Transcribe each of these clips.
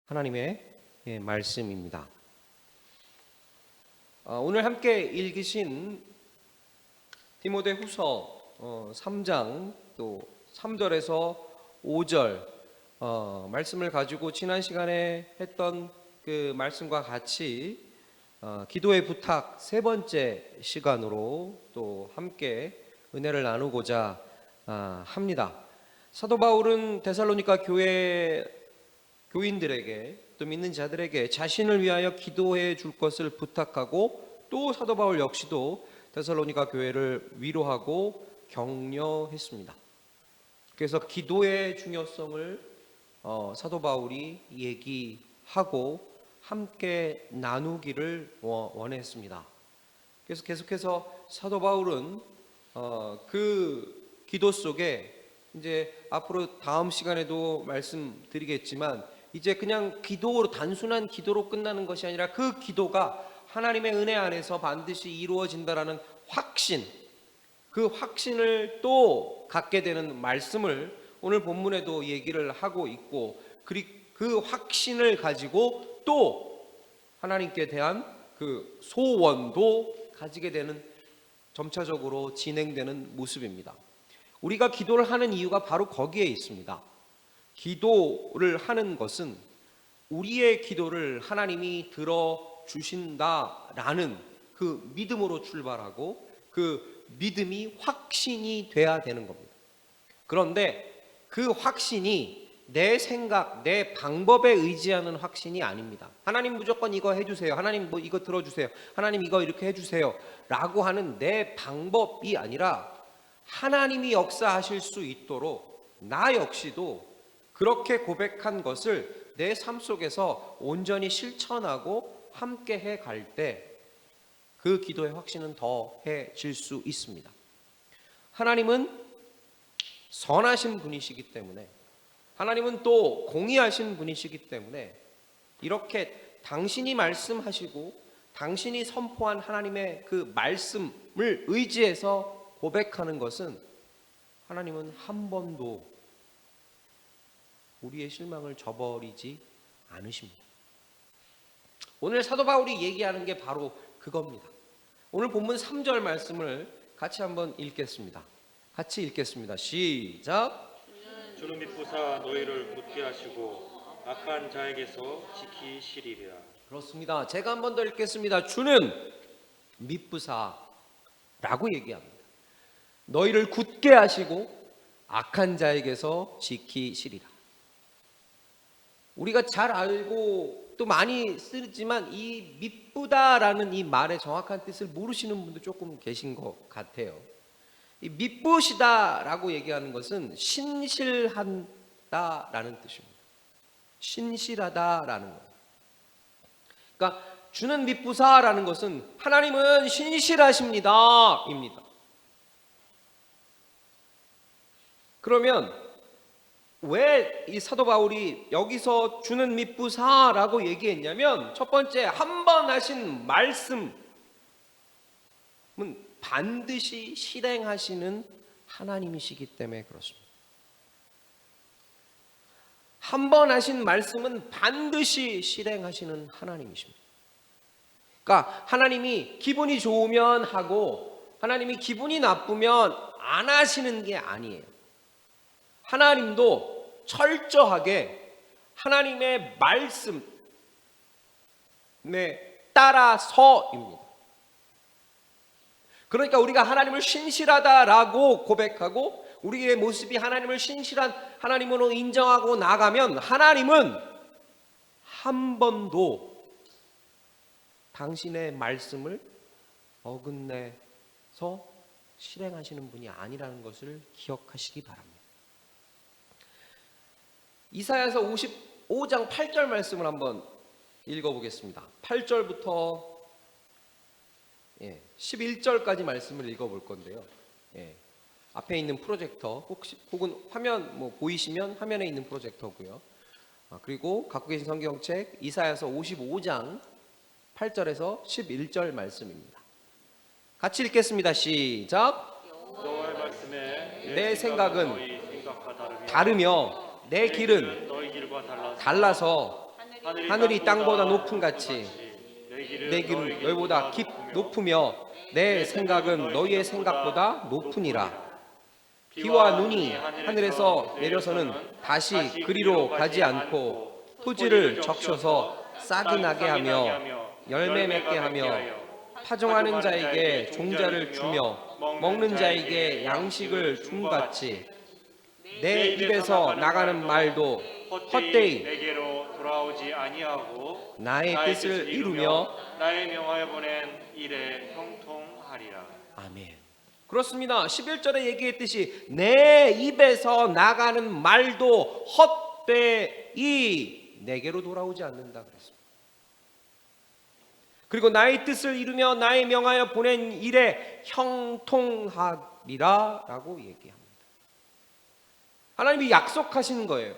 하나님의 말씀입니다. 오늘 함께 읽으신 디모데후서 3장 또 3절에서 5절 말씀을 가지고 지난 시간에 했던 그 말씀과 같이 기도의 부탁 세 번째 시간으로 또 함께 은혜를 나누고자 합니다. 사도 바울은 데살로니가 교인들에게 또 믿는 자들에게 자신을 위하여 기도해 줄 것을 부탁하고 또 사도 바울 역시도 데살로니가 교회를 위로하고 격려했습니다. 그래서 기도의 중요성을 사도 바울이 얘기하고 함께 나누기를 원했습니다. 그래서 계속해서 사도 바울은 그 기도 속에 이제 앞으로 다음 시간에도 말씀드리겠지만 이제 그냥 기도로 단순한 기도로 끝나는 것이 아니라 그 기도가 하나님의 은혜 안에서 반드시 이루어진다라는 확신, 그 확신을 또 갖게 되는 말씀을 오늘 본문에도 얘기를 하고 있고 그 확신을 가지고 또 하나님께 대한 그 소원도 가지게 되는 점차적으로 진행되는 모습입니다. 우리가 기도를 하는 이유가 바로 거기에 있습니다. 기도를 하는 것은 우리의 기도를 하나님이 들어주신다라는 그 믿음으로 출발하고 그 믿음이 확신이 돼야 되는 겁니다. 그런데 그 확신이 내 생각, 내 방법에 의지하는 확신이 아닙니다. 하나님 무조건 이거 해주세요. 하나님 뭐 이거 들어주세요. 하나님 이거 이렇게 해주세요. 라고 하는 내 방법이 아니라 하나님이 역사하실 수 있도록 나 역시도 그렇게 고백한 것을 내 삶 속에서 온전히 실천하고 함께 해갈 때 그 기도의 확신은 더해질 수 있습니다. 하나님은 선하신 분이시기 때문에 하나님은 또 공의하신 분이시기 때문에 이렇게 당신이 말씀하시고 당신이 선포한 하나님의 그 말씀을 의지해서 고백하는 것은 하나님은 한 번도 우리의 실망을 저버리지 않으십니다. 오늘 사도 바울이 얘기하는 게 바로 그겁니다. 오늘 본문 3절 말씀을 같이 한번 읽겠습니다. 같이 읽겠습니다. 시작. 주는 믿부사 너희를 굳게 하시고 악한 자에게서 지키시리라. 그렇습니다. 제가 한 번 더 읽겠습니다. 주는 믿부사라고 얘기합니다. 너희를 굳게 하시고 악한 자에게서 지키시리라. 우리가 잘 알고 또 많이 쓰지만 이 믿부다라는 이 말의 정확한 뜻을 모르시는 분도 조금 계신 것 같아요. 이 믿부시다라고 얘기하는 것은 신실한다라는 뜻입니다. 신실하다라는 것. 그러니까 주는 믿부사라는 것은 하나님은 신실하십니다입니다. 그러면 왜 이 사도 바울이 여기서 주는 믿부사라고 얘기했냐면 첫 번째, 한 번 하신 말씀은 반드시 실행하시는 하나님이시기 때문에 그렇습니다. 한 번 하신 말씀은 반드시 실행하시는 하나님이십니다. 그러니까 하나님이 기분이 좋으면 하고 하나님이 기분이 나쁘면 안 하시는 게 아니에요. 하나님도 철저하게 하나님의 말씀에 따라서입니다. 그러니까 우리가 하나님을 신실하다라고 고백하고 우리의 모습이 하나님을 신실한 하나님으로 인정하고 나가면 하나님은 한 번도 당신의 말씀을 어긋내서 실행하시는 분이 아니라는 것을 기억하시기 바랍니다. 이사야서 55장 8절 말씀을 한번 읽어보겠습니다. 8절부터 11절까지 말씀을 읽어볼 건데요. 앞에 있는 프로젝터 혹은 화면 보이시면 화면에 있는 프로젝터고요. 그리고 갖고 계신 성경책 이사야서 55장 8절에서 11절 말씀입니다. 같이 읽겠습니다. 시작. 여호와의 말씀에 내 생각은 너희 생각과 다르며 내 길은 너희 길과 달라서 하늘이 땅보다 높은 같이 내 길은 너희보다 높으며 내 생각은 너희의 생각보다 높으니라. 비와 눈이 하늘에서 내려서는 다시 그리로 가지 않고 토지를 적셔서 싹이 나게 하며 열매 맺게 하며 파종하는 자에게 종자를 주며 먹는 자에게 양식을 줌같이 내 입에서 나가는 말도 헛되이 내게로 돌아오지 아니하고 나의 뜻을 이루며 나의 명하여 보낸 일에 형통하리라. 아멘. 그렇습니다. 11절에 얘기했듯이 내 입에서 나가는 말도 헛되이 내게로 돌아오지 않는다 그랬습니다. 그리고 나의 뜻을 이루며 나의 명하여 보낸 일에 형통하리라 라고 얘기합니다. 하나님이 약속하신 거예요.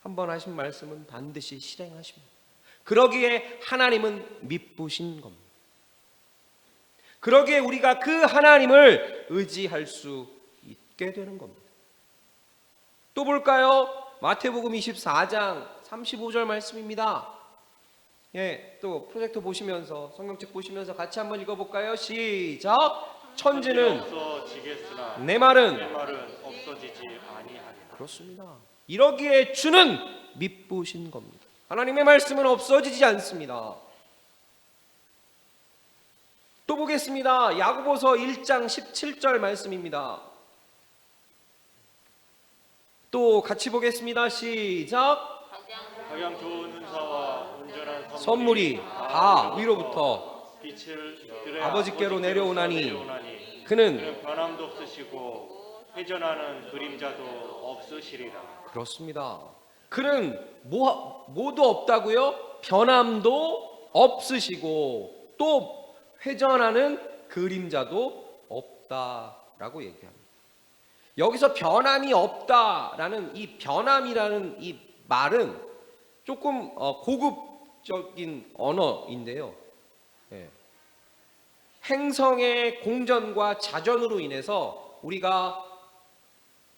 한번 하신 말씀은 반드시 실행하십니다. 그러기에 하나님은 미쁘신 겁니다. 그러기에 우리가 그 하나님을 의지할 수 있게 되는 겁니다. 또 볼까요? 마태복음 24장 35절 말씀입니다. 또 프로젝터 보시면서 성경책 보시면서 같이 한번 읽어볼까요? 시작. 천지는 없어지겠으나 내 말은 없어지지 아니하리라. 그렇습니다. 이러기에 주는 미쁘신 겁니다. 하나님의 말씀은 없어지지 않습니다. 또 보겠습니다. 야고보서 1장 17절 말씀입니다. 또 같이 보겠습니다. 시작. 가장 좋은 은사와 온전한 선물이 다 위로부터 빛을 아버지께로 내려오나니 그는 변함도 없으시고 회전하는 그림자도 없으시리라. 그렇습니다. 그는 뭐도 없다고요? 변함도 없으시고 또 회전하는 그림자도 없다라고 얘기합니다. 여기서 변함이 없다라는 이 변함이라는 이 말은 조금 고급적인 언어인데요. 행성의 공전과 자전으로 인해서 우리가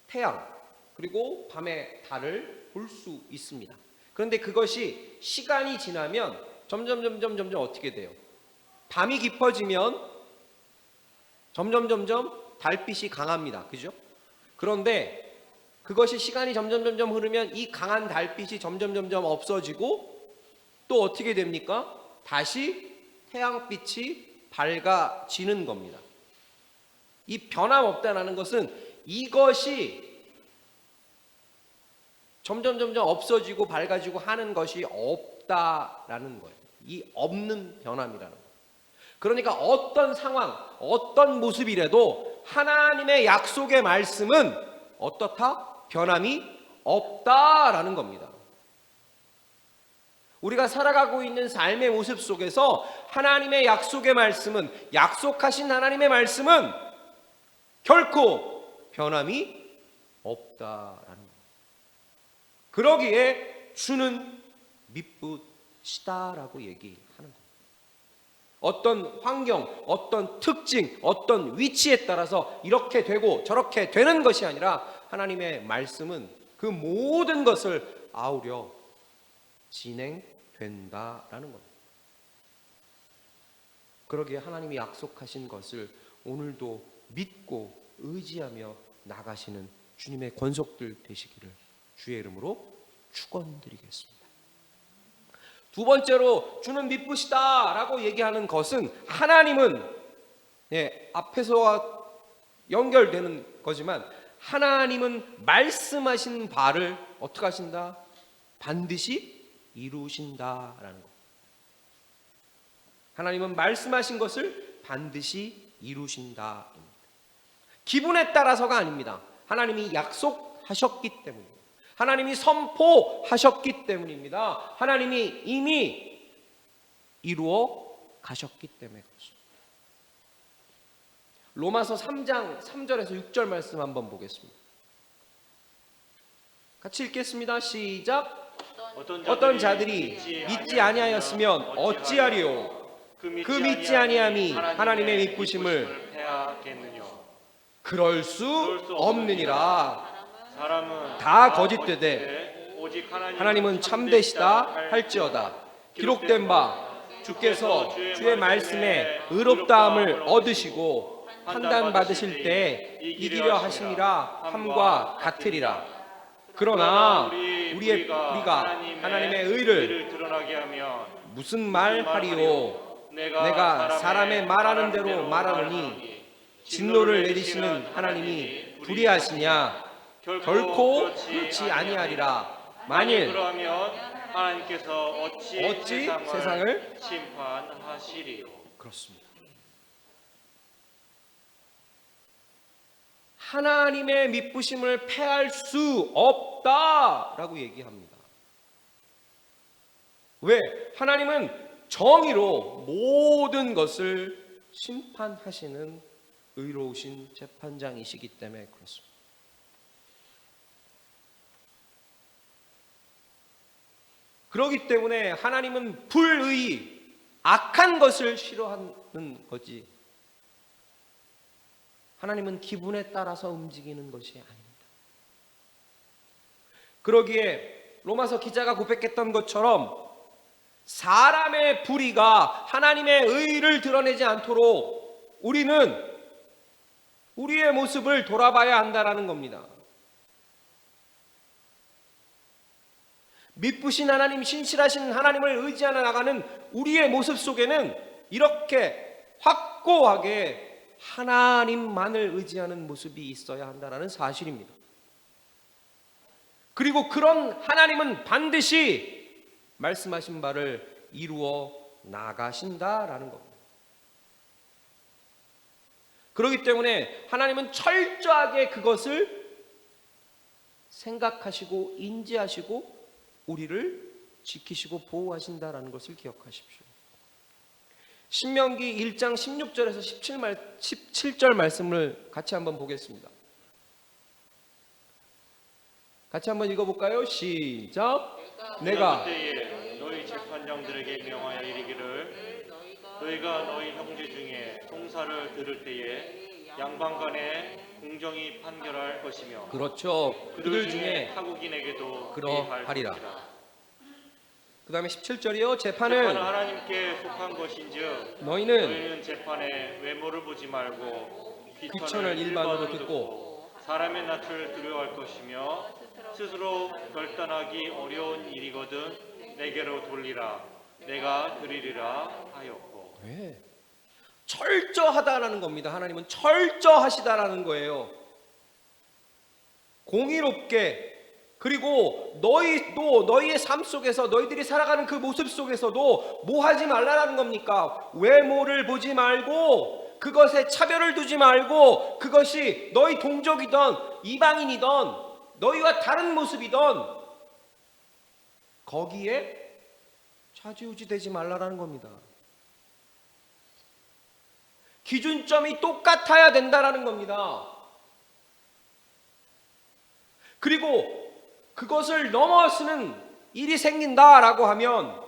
태양 그리고 밤의 달을 볼 수 있습니다. 그런데 그것이 시간이 지나면 점점 어떻게 돼요? 밤이 깊어지면 점점 달빛이 강합니다. 그죠? 그런데 그것이 시간이 점점 흐르면 이 강한 달빛이 점점 없어지고 또 어떻게 됩니까? 다시 태양빛이 밝아지는 겁니다. 이 변함없다라는 것은 이것이 점점 없어지고 밝아지고 하는 것이 없다라는 거예요. 이 없는 변함이라는 거예요. 그러니까 어떤 상황, 어떤 모습이라도 하나님의 약속의 말씀은 어떻다? 변함이 없다라는 겁니다. 우리가 살아가고 있는 삶의 모습 속에서 하나님의 약속의 말씀은, 약속하신 하나님의 말씀은 결코 변함이 없다라는 겁니다. 그러기에 주는 미쁘시다라고 얘기하는 겁니다. 어떤 환경, 어떤 특징, 어떤 위치에 따라서 이렇게 되고 저렇게 되는 것이 아니라 하나님의 말씀은 그 모든 것을 아우려 진행된다라는 겁니다. 그러기에 하나님이 약속하신 것을 오늘도 믿고 의지하며 나가시는 주님의 권속들 되시기를 주의 이름으로 축원드리겠습니다. 두 번째로 주는 미쁘시다라고 얘기하는 것은 하나님은 앞에서와 연결되는 거지만 하나님은 말씀하신 바를 어떻게 하신다? 반드시 이루신다라는 것. 하나님은 말씀하신 것을 반드시 이루신다. 기분에 따라서가 아닙니다. 하나님이 약속하셨기 때문입니다. 하나님이 선포하셨기 때문입니다. 하나님이 이미 이루어 가셨기 때문에 그렇습니다. 로마서 3장 3절에서 6절 말씀 한번 보겠습니다. 같이 읽겠습니다. 시작. 어떤 자들이 믿지 아니하였으면 어찌하리요? 그 믿지 아니함이 하나님의 미쁘심을 패하겠느냐? 그럴 수 없느니라. 사람은 다 거짓되되 오직 하나님은 참되시다 할지어다. 기록된 바 주께서 주의 말씀에 의롭다함을 얻으시고 판단 받으실 때 이기려 하심이라 함과 같으리라. 그러나 우리가 하나님의 의를 드러나게 하면 무슨 말 하리요? 내가 사람의 말하는 대로 말하노니 진노를 내리시는 하나님이 불의하시냐? 결코 그렇지 아니하리라. 만일 그러면 하나님께서 어찌 세상을 심판하시리요? 그렇습니다. 하나님의 미쁘심을 패할 수 없다라고 얘기합니다. 왜? 하나님은 정의로 모든 것을 심판하시는 의로우신 재판장이시기 때문에 그렇습니다. 그렇기 때문에 하나님은 불의, 악한 것을 싫어하는 거지, 하나님은 기분에 따라서 움직이는 것이 아닙니다. 그러기에 로마서 기자가 고백했던 것처럼 사람의 불의가 하나님의 의를 드러내지 않도록 우리는 우리의 모습을 돌아봐야 한다라는 겁니다. 미쁘신 하나님, 신실하신 하나님을 의지하며 나가는 우리의 모습 속에는 이렇게 확고하게 하나님만을 의지하는 모습이 있어야 한다는 사실입니다. 그리고 그런 하나님은 반드시 말씀하신 바를 이루어 나가신다라는 겁니다. 그렇기 때문에 하나님은 철저하게 그것을 생각하시고 인지하시고 우리를 지키시고 보호하신다라는 것을 기억하십시오. 신명기 1장 16절에서 17절 말씀을 같이 한번 보겠습니다. 같이 한번 읽어볼까요? 시작. 내가 그때에 너희 재판장들에게 명하여 이르기를 너희가 너희 형제 중에 송사를 들을 때에 양방 간에 공정히 판결할 것이며 그렇죠. 그들 중에 타국인에게도 그러하리라. 것이라. 그 다음에 17절이요. 재판은 하나님께 속한 것인즉 너희는 재판에 외모를 보지 말고 귀천을 일반으로 듣고 사람의 낯을 두려워할 것이며 스스로 결단하기 어려운 일이거든 내게로 돌리라. 내가 그리리라 하였고. 네. 철저하다라는 겁니다. 하나님은 철저하시다라는 거예요. 공의롭게, 그리고 너희의 삶 속에서 너희들이 살아가는 그 모습 속에서도 뭐 하지 말라라는 겁니까? 외모를 보지 말고 그것에 차별을 두지 말고 그것이 너희 동족이든 이방인이든 너희와 다른 모습이든 거기에 좌지우지 되지 말라라는 겁니다. 기준점이 똑같아야 된다라는 겁니다. 그리고 그것을 넘어서는 일이 생긴다라고 하면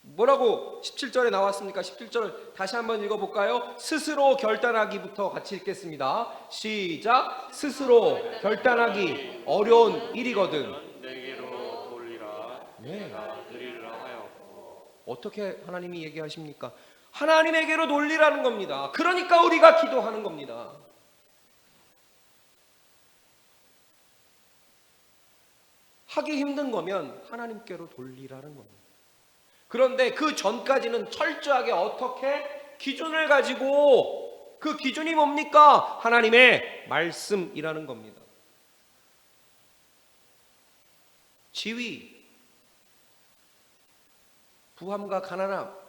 뭐라고 17절에 나왔습니까? 17절 다시 한번 읽어볼까요? 스스로 결단하기부터 같이 읽겠습니다. 시작. 스스로 결단하기 어려운 일이거든 내게로 돌리라. 내가 그리리라 하였고. 어떻게 하나님이 얘기하십니까? 하나님에게로 돌리라는 겁니다. 그러니까 우리가 기도하는 겁니다. 하기 힘든 거면 하나님께로 돌리라는 겁니다. 그런데 그 전까지는 철저하게 어떻게 기준을 가지고, 그 기준이 뭡니까? 하나님의 말씀이라는 겁니다. 지위, 부함과 가난함,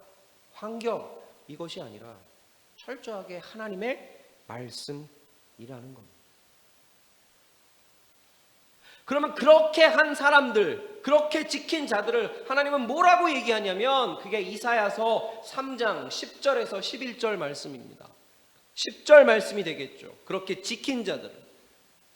환경, 이것이 아니라 철저하게 하나님의 말씀이라는 겁니다. 그러면 그렇게 한 사람들, 그렇게 지킨 자들을 하나님은 뭐라고 얘기하냐면 그게 이사야서 3장 10절에서 11절 말씀입니다. 10절 말씀이 되겠죠. 그렇게 지킨 자들을.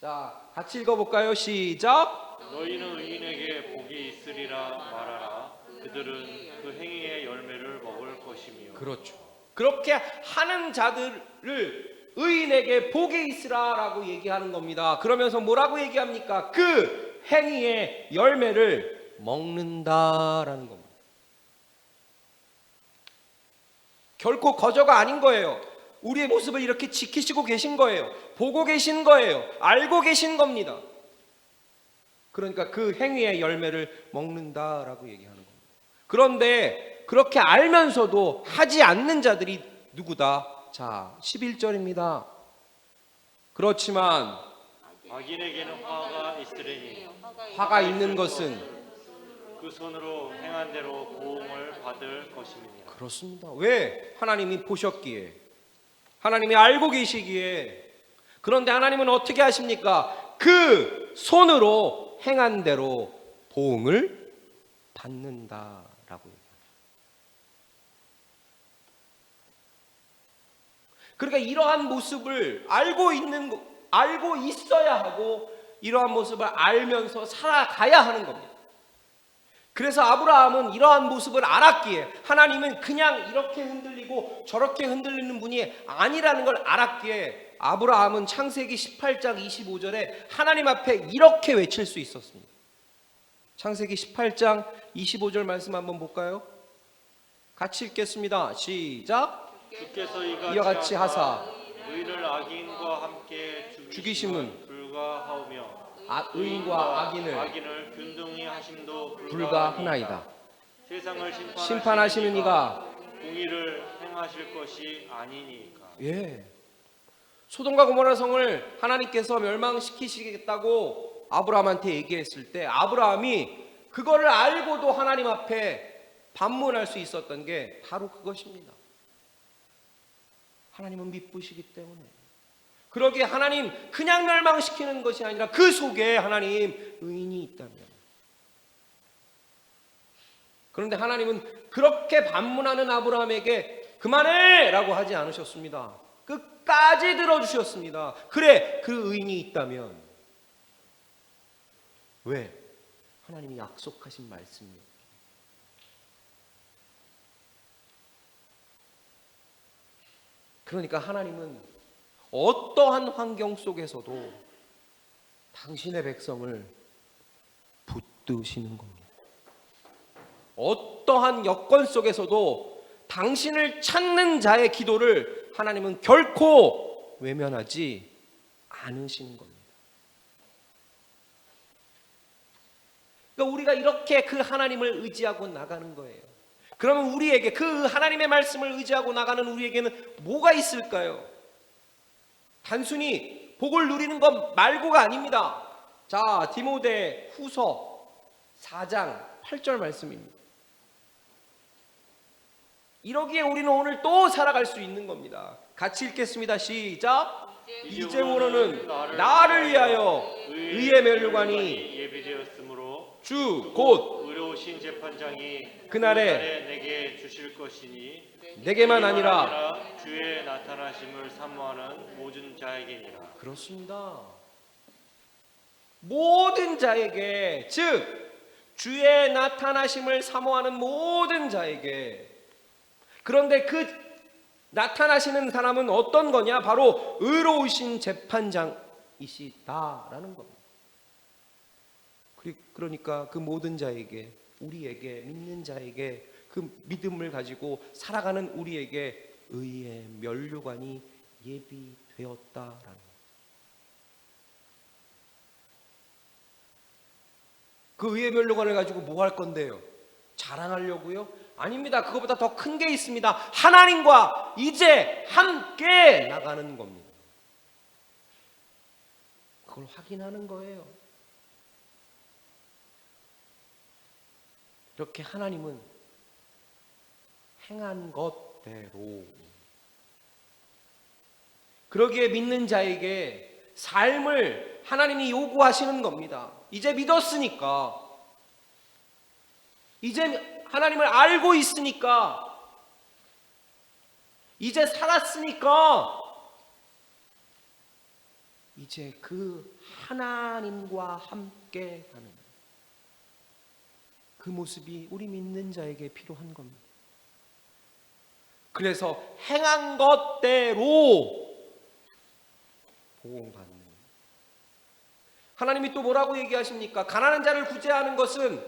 자, 같이 읽어볼까요? 시작. 너희는 의인에게 복이 있으리라 말하라. 그들은 그 행위의 열매를 먹을 것이며. 그렇죠. 그렇게 하는 자들을 의인에게 복이 있으라라고 얘기하는 겁니다. 그러면서 뭐라고 얘기합니까? 그 행위의 열매를 먹는다라는 겁니다. 결코 거저가 아닌 거예요. 우리의 모습을 이렇게 지키시고 계신 거예요. 보고 계신 거예요. 알고 계신 겁니다. 그러니까 그 행위의 열매를 먹는다라고 얘기하는 겁니다. 그런데 그렇게 알면서도 하지 않는 자들이 누구다? 자, 11절입니다. 그렇지만 악인에게는 화가 있으리니 화가 있는 것은 그 손으로 행한 대로 보응을 받을 것입니다. 그렇습니다. 왜? 하나님이 보셨기에, 하나님이 알고 계시기에. 그런데 하나님은 어떻게 하십니까? 그 손으로 행한 대로 보응을 받는다라고 얘기합니다. 그러니까 이러한 모습을 알고 있어야 하고, 이러한 모습을 알면서 살아가야 하는 겁니다. 그래서 아브라함은 이러한 모습을 알았기에, 하나님은 그냥 이렇게 흔들리고 저렇게 흔들리는 분이 아니라는 걸 알았기에, 아브라함은 창세기 18장 25절에 하나님 앞에 이렇게 외칠 수 있었습니다. 창세기 18장 25절 말씀 한번 볼까요? 같이 읽겠습니다. 시작. 주께서 이와 같이 하사 의인을 악인과 함께 죽이심은 불가하오며 의인과 악인을 균등히 하심도 불가하나이다. 세상을 심판하시는 이가 공의를 행하실 것이 아니니까. 예. 소돔과 고모라 성을 하나님께서 멸망시키시겠다고 아브라함한테 얘기했을 때, 아브라함이 그거를 알고도 하나님 앞에 반문할 수 있었던 게 바로 그것입니다. 하나님은 미쁘시기 때문에. 그러기에 하나님 그냥 멸망시키는 것이 아니라 그 속에 하나님 의인이 있다면. 그런데 하나님은 그렇게 반문하는 아브라함에게 그만해! 라고 하지 않으셨습니다. 끝까지 들어주셨습니다. 그래, 그 의인이 있다면. 왜? 하나님이 약속하신 말씀이에요. 그러니까 하나님은 어떠한 환경 속에서도 당신의 백성을 붙드시는 겁니다. 어떠한 여건 속에서도 당신을 찾는 자의 기도를 하나님은 결코 외면하지 않으시는 겁니다. 그러니까 우리가 이렇게 그 하나님을 의지하고 나가는 거예요. 그러면 우리에게, 그 하나님의 말씀을 의지하고 나가는 우리에게는 뭐가 있을까요? 단순히 복을 누리는 것 말고가 아닙니다. 자, 디모데 후서 4장 8절 말씀입니다. 이러기에 우리는 오늘 또 살아갈 수 있는 겁니다. 같이 읽겠습니다. 시작. 이제부로는 나를 위하여 의의 면류관이 예비되었으므로 주 곧 의로우신 재판장이 그날에 내게 주실 것이니 내게만 아니라 주의 나타나심을 사모하는 모든 자에게니라. 그렇습니다. 모든 자에게, 즉 주의 나타나심을 사모하는 모든 자에게. 그런데 그 나타나시는 사람은 어떤 거냐? 바로 의로우신 재판장이시다라는 겁니다. 그러니까 그 모든 자에게, 우리에게, 믿는 자에게, 그 믿음을 가지고 살아가는 우리에게 의의 면류관이 예비되었다라는 거예요. 그 의의 면류관을 가지고 뭐 할 건데요? 자랑하려고요? 아닙니다. 그것보다 더 큰 게 있습니다. 하나님과 이제 함께 나가는 겁니다. 그걸 확인하는 거예요. 이렇게 하나님은 행한 것대로, 그러기에 믿는 자에게 삶을 하나님이 요구하시는 겁니다. 이제 믿었으니까, 이제 하나님을 알고 있으니까, 이제 살았으니까, 이제 그 하나님과 함께 하는 그 모습이 우리 믿는 자에게 필요한 겁니다. 그래서 행한 것대로 보응받는, 하나님이 또 뭐라고 얘기하십니까? 가난한 자를 구제하는 것은,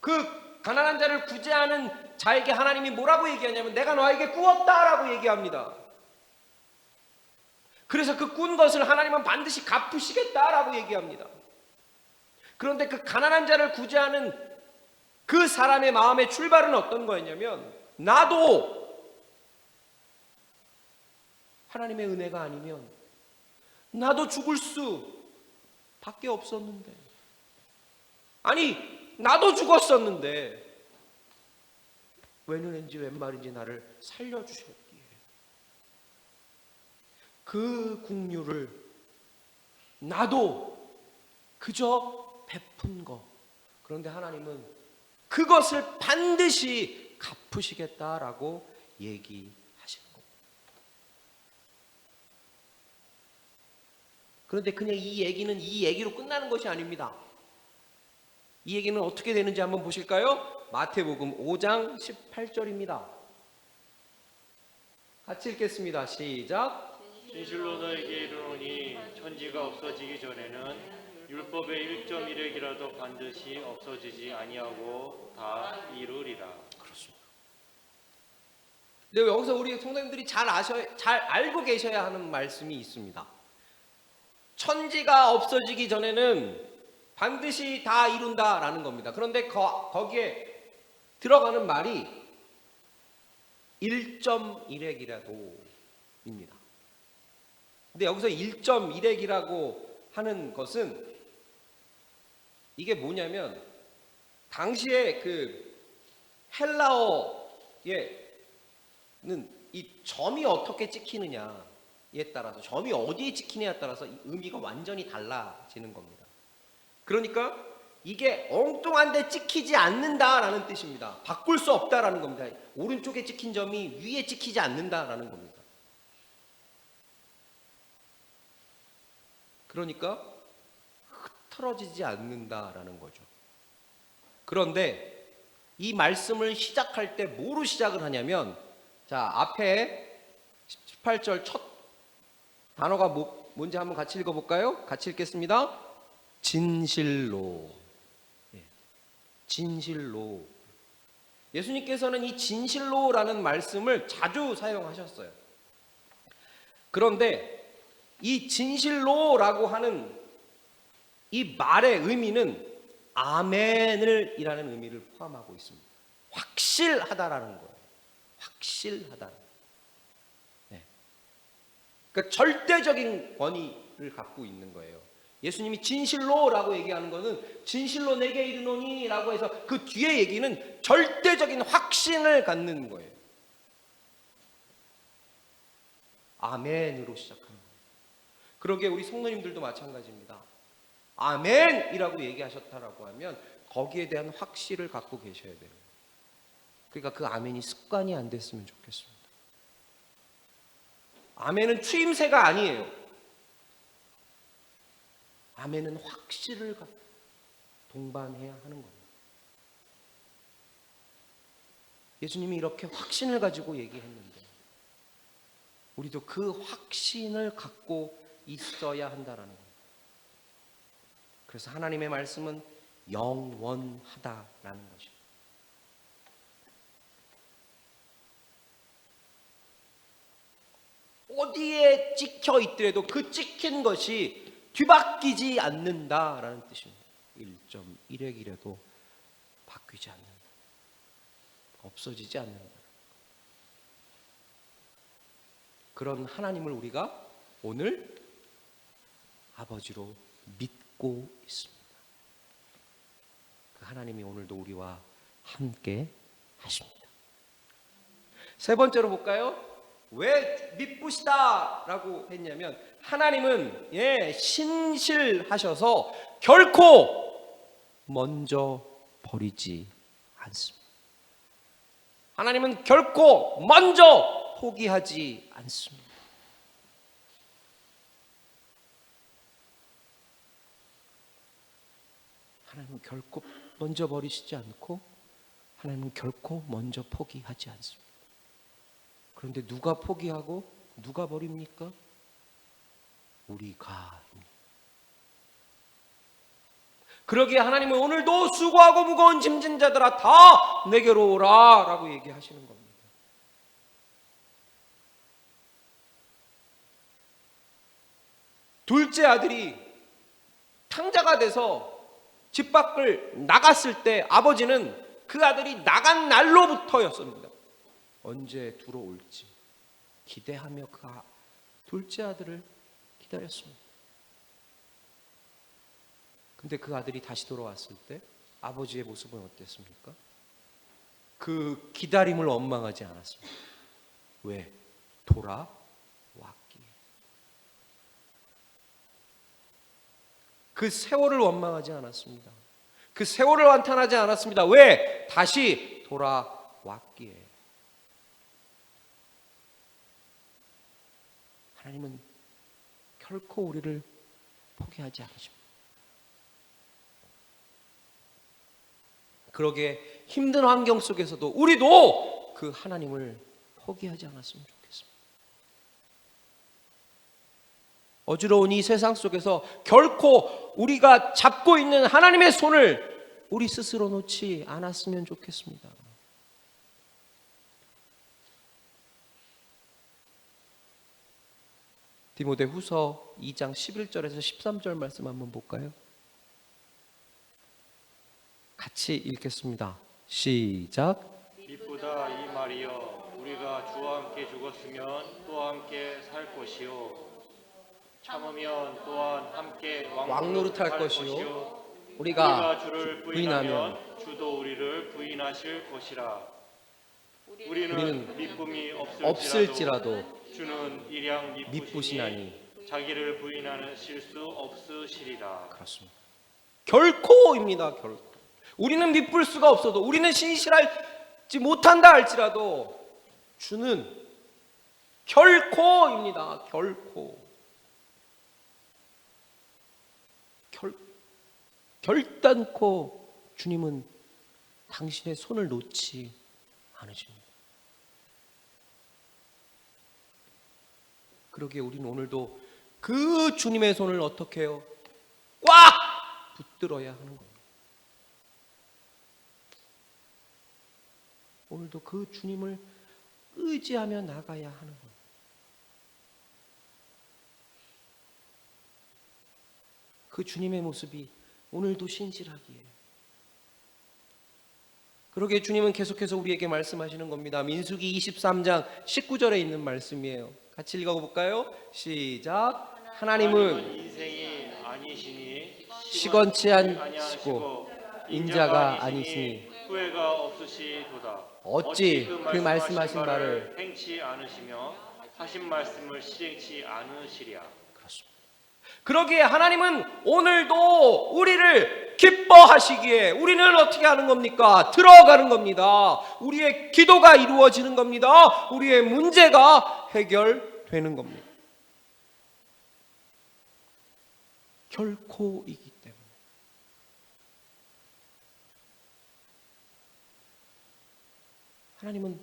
그 가난한 자를 구제하는 자에게 하나님이 뭐라고 얘기하냐면 내가 너에게 꾸었다라고 얘기합니다. 그래서 그 꾼 것을 하나님은 반드시 갚으시겠다라고 얘기합니다. 그런데 그 가난한 자를 구제하는 그 사람의 마음의 출발은 어떤 거였냐면, 나도 하나님의 은혜가 아니면 나도 죽을 수 밖에 없었는데, 아니 나도 죽었었는데 웬 은혜인지 웬 말인지 나를 살려주셨기에 그 긍휼을 나도 그저 베푼 거, 그런데 하나님은 그것을 반드시 갚으시겠다라고 얘기하시는 겁니다. 그런데 그냥 이 얘기는 이 얘기로 끝나는 것이 아닙니다. 이 얘기는 어떻게 되는지 한번 보실까요? 마태복음 5장 18절입니다. 같이 읽겠습니다. 시작. 진실로 너에게 이르노니 천지가 없어지기 전에는 율법의 1.1획이라도 반드시 없어지지 아니하고 다 이루리라. 그렇습니다. 근데 여기서 우리 성도님들이 잘 알고 계셔야 하는 말씀이 있습니다. 천지가 없어지기 전에는 반드시 다 이룬다라는 겁니다. 그런데 거기에 들어가는 말이 1.1획이라도입니다. 근데 여기서 1.1획이라고 하는 것은 이게 뭐냐면, 당시에 그 헬라어에는 이 점이 어떻게 찍히느냐에 따라서, 점이 어디에 찍히느냐에 따라서 이 의미가 완전히 달라지는 겁니다. 그러니까 이게 엉뚱한데 찍히지 않는다라는 뜻입니다. 바꿀 수 없다라는 겁니다. 오른쪽에 찍힌 점이 위에 찍히지 않는다라는 겁니다. 그러니까 흐트러지지 않는다라는 거죠. 그런데 이 말씀을 시작할 때 뭐로 시작을 하냐면, 자, 앞에 18절 첫 단어가 뭔지 한번 같이 읽어볼까요? 같이 읽겠습니다. 진실로. 진실로. 예수님께서는 이 진실로라는 말씀을 자주 사용하셨어요. 그런데 이 진실로라고 하는 이 말의 의미는 아멘을 이라는 의미를 포함하고 있습니다. 확실하다라는 거예요. 확실하다. 네. 그러니까 절대적인 권위를 갖고 있는 거예요. 예수님이 진실로라고 얘기하는 것은 진실로 내게 이르노니 라고 해서 그 뒤에 얘기는 절대적인 확신을 갖는 거예요. 아멘으로 시작하는 거예요. 그러게 우리 성도님들도 마찬가지입니다. 아멘이라고 얘기하셨다라고 하면 거기에 대한 확실을 갖고 계셔야 돼요. 그러니까 그 아멘이 습관이 안 됐으면 좋겠습니다. 아멘은 추임새가 아니에요. 아멘은 확실을 동반해야 하는 겁니다. 예수님이 이렇게 확신을 가지고 얘기했는데 우리도 그 확신을 갖고 있어야 한다라는 거예요. 그래서 하나님의 말씀은 영원하다라는 것입니다. 어디에 찍혀 있더라도 그 찍힌 것이 뒤바뀌지 않는다라는 뜻입니다. 1.1획이라도 바뀌지 않는다. 없어지지 않는다. 그런 하나님을 우리가 오늘 아버지로 믿고 있습니다. 그 하나님이 오늘도 우리와 함께 하십니다. 세 번째로 볼까요? 왜 미쁘시다라고 했냐면 하나님은 신실하셔서 결코 먼저 버리지 않습니다. 하나님은 결코 먼저 포기하지 않습니다. 하나님은 결코 먼저 버리시지 않고 하나님은 결코 먼저 포기하지 않습니다. 그런데 누가 포기하고 누가 버립니까? 우리가. 그러기에 하나님은 오늘도 수고하고 무거운 짐진 자들아 다 내게로 오라 라고 얘기하시는 겁니다. 둘째 아들이 탕자가 돼서 집 밖을 나갔을 때 아버지는 그 아들이 나간 날로부터였습니다. 언제 들어올지 기대하며 그 둘째 아들을 기다렸습니다. 근데 그 아들이 다시 돌아왔을 때 아버지의 모습은 어땠습니까? 그 기다림을 원망하지 않았습니다. 왜? 돌아왔기에. 그 세월을 원망하지 않았습니다. 그 세월을 완탄하지 않았습니다. 왜? 다시 돌아왔기에. 하나님은 결코 우리를 포기하지 않으십니다. 그러게 힘든 환경 속에서도 우리도 그 하나님을 포기하지 않았으면 좋겠습니다. 어지러운 이 세상 속에서 결코 우리가 잡고 있는 하나님의 손을 우리 스스로 놓지 않았으면 좋겠습니다. 디모데후서 2장 11절에서 13절 말씀 한번 볼까요? 같이 읽겠습니다. 시작. 이보다 이 말이여 우리가 주와 함께 죽었으면 또 함께 살 것이요 참으면 또한 함께 왕노릇할 것이요 우리가 주를 부인하면 부인하면 주도 우리를 부인하실 것이라. 우리는 미쁨이 없을지라도 주는 일양 미쁘시나니 자기를 부인하실 수 없으시리라. 그렇습니다. 결코입니다. 결코. 우리는 미쁠 수가 없어도 우리는 신실하지 못한다 할지라도 주는 결코입니다. 결코. 결단코 주님은 당신의 손을 놓지 않으십니다. 그러기에 우리는 오늘도 그 주님의 손을 어떻게 해요? 꽉 붙들어야 하는 겁니다. 오늘도 그 주님을 의지하며 나가야 하는 겁니다. 그 주님의 모습이 오늘도 신실하기에. 그러기에 주님은 계속해서 우리에게 말씀하시는 겁니다. 민수기 23장 19절에 있는 말씀이에요. 같이 읽어볼까요? 시작. 하나님은 인생이 아니시니 시건치 않으시고 인자가 아니시니 후회가 없으시도다. 어찌 그 말씀하신 바를 행치 않으시며 하신 말씀을 시행치 않으시랴. 그렇습니다. 그러기에 하나님은 오늘도 우리를 기뻐하시기에 우리는 어떻게 하는 겁니까? 들어가는 겁니다. 우리의 기도가 이루어지는 겁니다. 우리의 문제가 해결되는 겁니다. 결코이기 때문에. 하나님은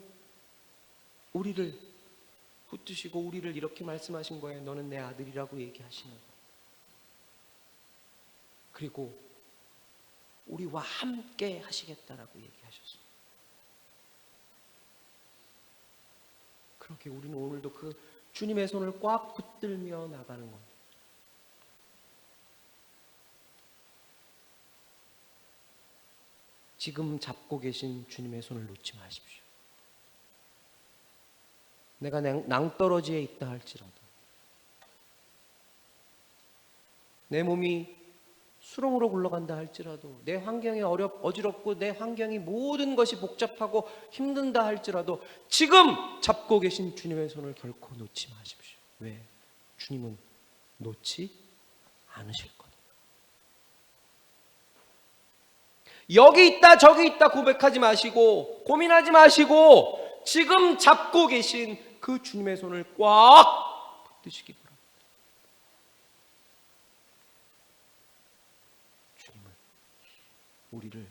우리를 붙드시고 우리를 이렇게 말씀하신 거예요. 너는 내 아들이라고 얘기하시는 거예요. 그리고 우리와 함께 하시겠다라고 얘기하셨어요. 그렇게 우리는 오늘도 그 주님의 손을 꽉 붙들며 나가는 겁니다. 지금 잡고 계신 주님의 손을 놓지 마십시오. 내가 낭떠러지에 있다 할지라도, 내 몸이 수렁으로 굴러간다 할지라도, 내 환경이 어지럽고 내 환경이 모든 것이 복잡하고 힘든다 할지라도 지금 잡고 계신 주님의 손을 결코 놓지 마십시오. 왜? 주님은 놓지 않으실 거예요. 여기 있다 저기 있다 고백하지 마시고 고민하지 마시고 지금 잡고 계신 그 주님의 손을 꽉 붙드시기 바랍니다. 주님은 우리를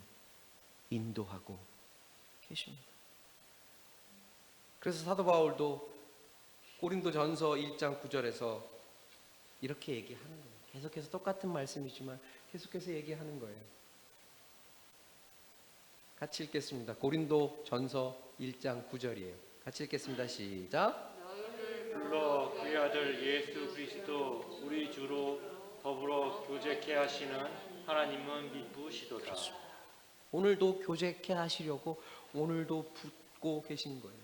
인도하고 계십니다. 그래서 사도 바울도 고린도전서 1장 9절에서 이렇게 얘기하는 겁니다. 계속해서 똑같은 말씀이지만 계속해서 얘기하는 거예요. 같이 읽겠습니다. 고린도 전서 1장 9절이에요. 같이 읽겠습니다. 시작. 불러 그의 아들 예수 그리스도 우리 주로 더불어 교제케 하시는 하나님은 미쁘시도다. 오늘도 교제케 하시려고 오늘도 붙고 계신 거예요.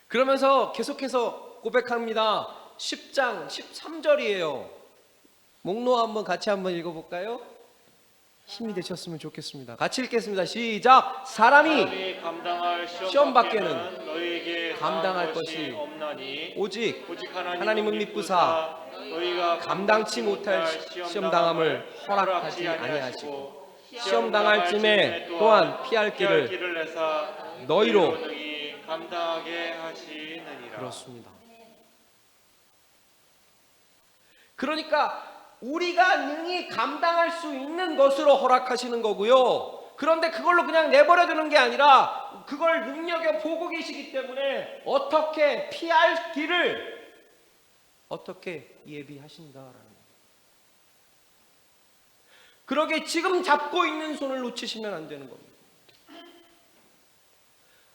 그러면서 계속해서 고백합니다. 10장 13절이에요. 목록 한번 같이 한번 읽어볼까요? 힘이 되셨으면 좋겠습니다. 같이 읽겠습니다. 시작. 사람이 감당할 시험 밖에는 너희에게 감당할 것이 없나니 오직 하나님은 하나님은 미쁘사 너희가 감당치 못할 시험 당함을 허락하지 아니하시고 시험 당할 쯤에 또한 피할 길을 내사 너희로 능히 감당하게 하시느니라. 그렇습니다. 그러니까 우리가 능히 감당할 수 있는 것으로 허락하시는 거고요. 그런데 그걸로 그냥 내버려 두는 게 아니라 그걸 눈여겨 보고 계시기 때문에 어떻게 피할 길을 어떻게 예비하신다라는 거예요. 그러게 지금 잡고 있는 손을 놓치시면 안 되는 겁니다.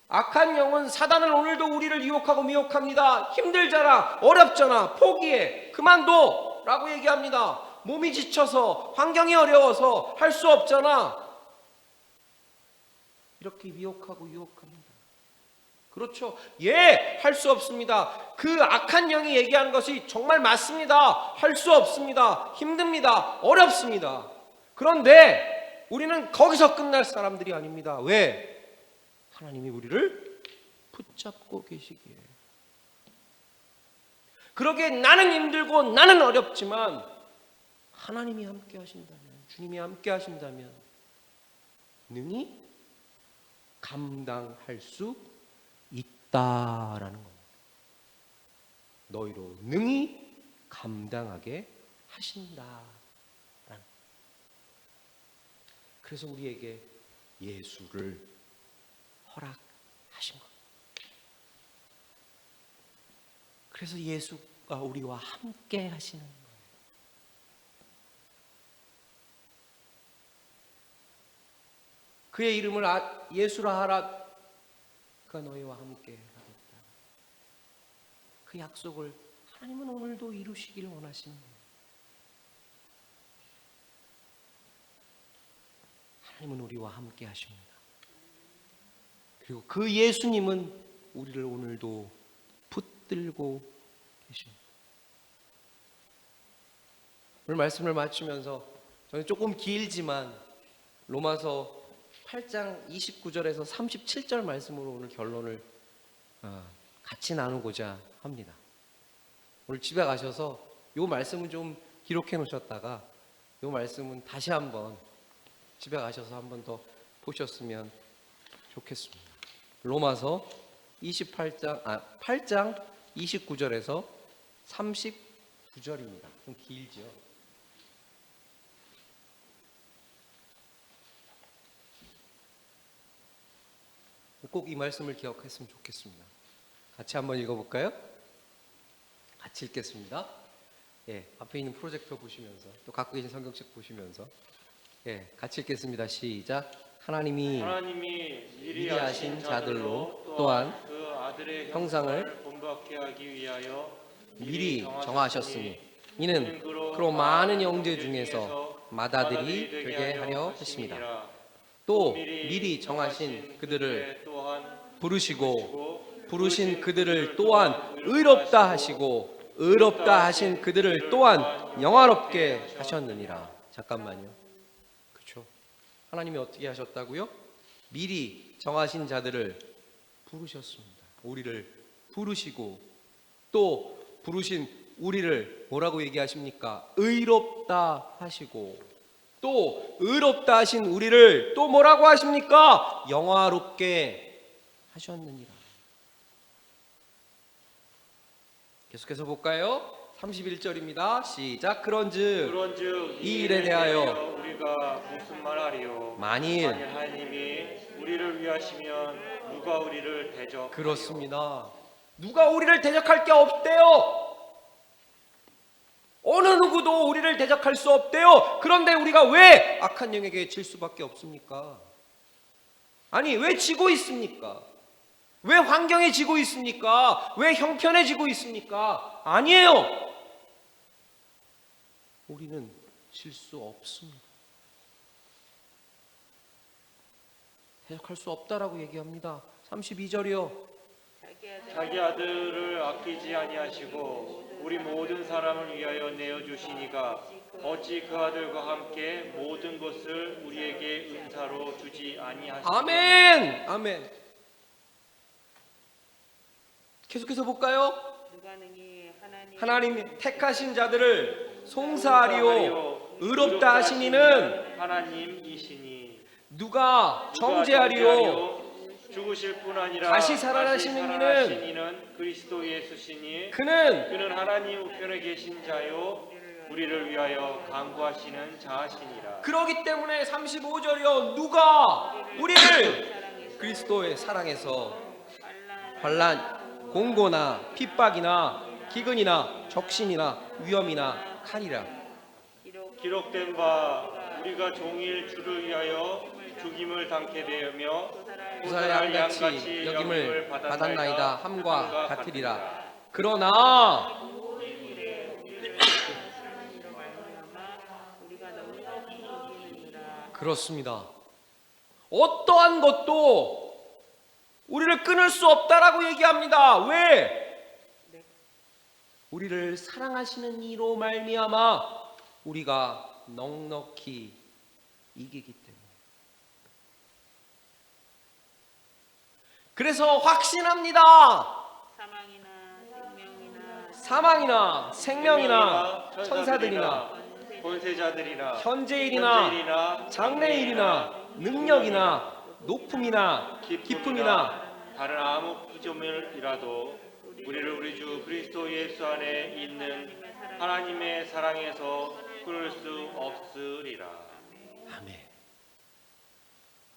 악한 영은 사단은 오늘도 우리를 유혹하고 미혹합니다. 힘들잖아, 어렵잖아, 포기해, 그만둬 라고 얘기합니다. 몸이 지쳐서, 환경이 어려워서 할 수 없잖아. 이렇게 미혹하고 유혹합니다. 그렇죠. 예, 할 수 없습니다. 그 악한 영이 얘기하는 것이 정말 맞습니다. 할 수 없습니다. 힘듭니다. 어렵습니다. 그런데 우리는 거기서 끝날 사람들이 아닙니다. 왜? 하나님이 우리를 붙잡고 계시기에. 그러기에 나는 힘들고 나는 어렵지만 하나님이 함께 하신다면, 주님이 함께 하신다면 능히 감당할 수 있다라는 겁니다. 너희로 능히 감당하게 하신다라는. 그래서 우리에게 예수를 허락하신 것. 그래서 예수가 우리와 함께 하시는 거예요. 그의 이름을 예수라 하라. 그가 너희와 함께 하겠다. 그 약속을 하나님은 오늘도 이루시길 원하시는 거예요. 하나님은 우리와 함께 하십니다. 그리고 그 예수님은 우리를 오늘도 붙들고 계십니다. 오늘 말씀을 마치면서 저는 조금 길지만 로마서 8장 29절에서 37절 말씀으로 오늘 결론을 같이 나누고자 합니다. 오늘 집에 가셔서 이 말씀은 좀 기록해 놓으셨다가 이 말씀은 다시 한번 집에 가셔서 한번 더 보셨으면 좋겠습니다. 로마서 8장 29절에서 39절입니다. 좀 길죠. 꼭 이 말씀을 기억했으면 좋겠습니다. 같이 한번 읽어볼까요? 같이 읽겠습니다. 예, 앞에 있는 프로젝터 보시면서 또 갖고 계신 성경책 보시면서 같이 읽겠습니다. 시작. 하나님이 미리 하신 자들로 또한 그 아들의 형상을 본받게 하기 위하여 미리 정하셨으니 이는 그로 많은 형제 중에서 맏아들이 되게 하려 하십니다. 또 미리 정하신 그들을 부르시고 부르신 그들을 또한 의롭다 하시고 의롭다 하신 그들을 또한 영화롭게 하셨느니라. 잠깐만요. 그렇죠? 하나님이 어떻게 하셨다고요? 미리 정하신 자들을 부르셨습니다. 우리를 부르시고 또 부르신 우리를 뭐라고 얘기하십니까? 의롭다 하시고 또 의롭다 하신 우리를 또 뭐라고 하십니까? 영화롭게 하셨느니라. 계속해서 볼까요? 31절입니다. 시작. 그런즉 이 일에 대하여 우리가 무슨 말하리요? 만일 하나님이 우리를 위하시면 누가 우리를 대적하리요? 그렇습니다. 누가 우리를 대적할 게 없대요. 어느 누구도 우리를 대적할 수 없대요. 그런데 우리가 왜 악한 영에게 질 수밖에 없습니까? 아니, 왜 지고 있습니까? 왜 환경에 지고 있습니까? 왜 형편에 지고 있습니까? 아니에요. 우리는 질 수 없습니다. 대적할 수 없다라고 얘기합니다. 32절이요. 자기 아들을 아끼지 아니하시고 우리 모든 사람을 위하여 내어 주시니가 어찌 그 아들과 함께 모든 것을 우리에게 은사로 주지 아니하시고. 아멘. 아멘. 계속해서 볼까요? 누가 능히 하나님 택하신 자들을 송사하리요 의롭다 하신 이는 하나님이시니. 누가 정죄하리요 죽으실 뿐 아니라 다시 살아나시는 이는 그리스도 예수시니. 그는 그는 하나님 우편에 계신 자요 우리를 위하여 간구하시는 자시니라. 그러기 때문에 35절이요 누가 우리를 그리스도의 사랑에서 환난, 공고나 핍박이나 기근이나 적신이나 위험이나 칼이라 기록된 바 우리가 종일 주를 위하여 죽임을 당케 되며 부사의 양같이 여김을 받았나이다 함과 같으리라. 그러나 그렇습니다. 어떠한 것도 우리를 끊을 수 없다라고 얘기합니다. 왜? 우리를 사랑하시는 이로 말미암아 우리가 넉넉히 이기기 때문에. 그래서 확신합니다. 사망이나 생명이나 천사들이나 권세자들이나 현재일이나 장래일이나 능력이나 높음이나 깊음이나 다른 아무 피조물이라도 우리를 우리 주 그리스도 예수 안에 있는 하나님의 사랑에서 끊을 수 없으리라. 아멘.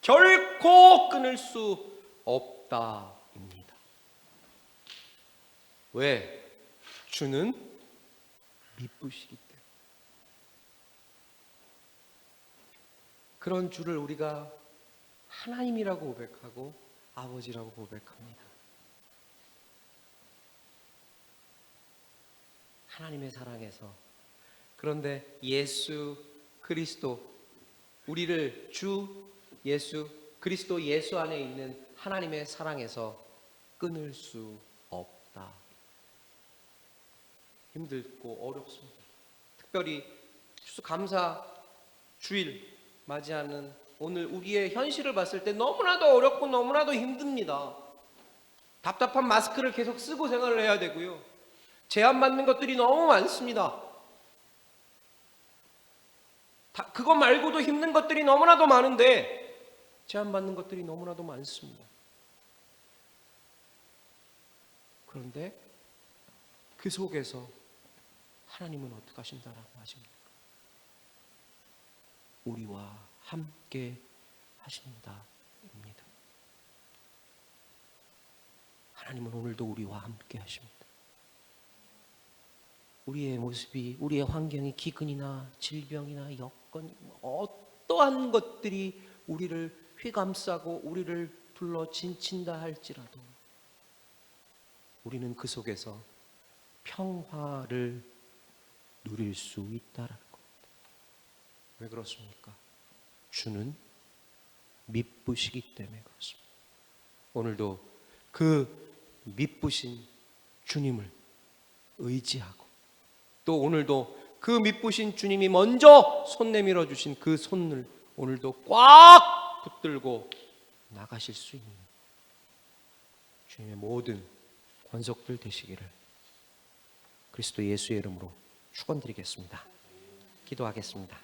결코 끊을 수 없다입니다. 왜? 주는 미쁘시기 때문에. 그런 주를 우리가 하나님이라고 고백하고 아버지라고 고백합니다. 하나님의 사랑에서. 그런데 예수 그리스도, 우리를 주 예수 그리스도 예수 안에 있는 하나님의 사랑에서 끊을 수 없다. 힘들고 어렵습니다. 특별히 추수감사 주일 맞이하는 오늘 우리의 현실을 봤을 때 너무나도 어렵고 너무나도 힘듭니다. 답답한 마스크를 계속 쓰고 생활을 해야 되고요. 제한받는 것들이 너무 많습니다. 그것 말고도 힘든 것들이 너무나도 많은데 제한받는 것들이 너무나도 많습니다. 그런데 그 속에서 하나님은 어떻게 하신다라고 하십니까? 우리와 함께 하신다입니다. 하나님은 오늘도 우리와 함께 하십니다. 우리의 모습이, 우리의 환경이 기근이나 질병이나 여건, 어떠한 것들이 우리를 휘감싸고 우리를 둘러 진친다 할지라도 우리는 그 속에서 평화를 누릴 수 있다라는 겁니다. 왜 그렇습니까? 주는 미쁘시기 때문에 그렇습니다. 오늘도 그 미쁘신 주님을 의지하고 또 오늘도 그 미쁘신 주님이 먼저 손 내밀어 주신 그 손을 오늘도 꽉 붙들고 나가실 수 있는 주님의 모든 권속들 되시기를 그리스도 예수의 이름으로 축원드리겠습니다. 기도하겠습니다.